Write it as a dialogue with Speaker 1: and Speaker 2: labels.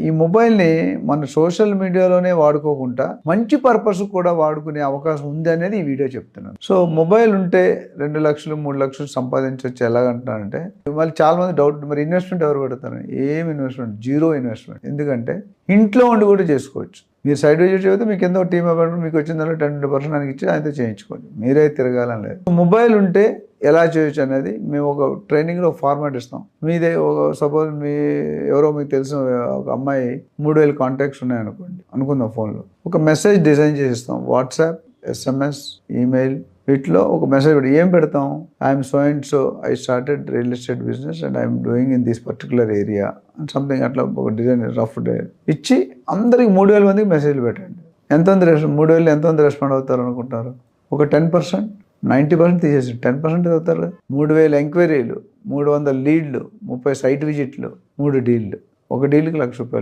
Speaker 1: ఈ మొబైల్ని మన సోషల్ మీడియాలోనే వాడుకోకుండా మంచి పర్పస్ కూడా వాడుకునే అవకాశం ఉంది అనేది ఈ వీడియో చెప్తున్నాను. సో మొబైల్ ఉంటే 2 లక్షలు 3 లక్షలు సంపాదించవచ్చు ఎలాగంటానంటే, మళ్ళీ చాలా మంది డౌట్, మరి ఇన్వెస్ట్మెంట్ ఎవరు పెడతారు? ఏం ఇన్వెస్ట్మెంట్? Zero investment. ఎందుకంటే ఇంట్లో ఉండి కూడా చేసుకోవచ్చు. మీరు సైడ్ విజిట్ చేస్తే మీకు ఎంతో టీమ్ అవ్వడం, మీకు వచ్చిన దాంట్లో 10% ఆయనకి ఇచ్చి ఆయనతో చేయించుకోండి. మీరే తిరగాలని లేదు. మొబైల్ ఉంటే ఎలా చేయొచ్చు అనేది మేము ఒక ట్రైనింగ్లో ఫార్మాట్ ఇస్తాం. మీదే సపోజ్ ఎవరో మీకు తెలిసిన ఒక అమ్మాయి 3000 కాంటాక్ట్స్ ఉన్నాయనుకోండి, అనుకుందాం ఫోన్లో. ఒక మెసేజ్ డిజైన్ చేసి ఇస్తాం. వాట్సాప్, SMS, ఈమెయిల్, వీటిలో ఒక మెసేజ్ పెట్టి ఏం పెడతాం? I'm so and so, I started real estate business and I'm doing in this particular area and something, అట్లా ఒక డిజైన్ రఫ్ ఇచ్చి అందరికి 3000 మందికి మెసేజ్లు పెట్టండి. ఎంతమంది 3000 ఎంతమంది రెస్పాండ్ అవుతారు అనుకుంటారు? ఒక 10%, 90% తీసేసి 10% అవుతారు. 3000 ఎంక్వైరీలు, 300 లీడ్లు, 30 సైట్ విజిట్లు, 3 డీల్లు. ఒక డీల్కి ₹1,00,000.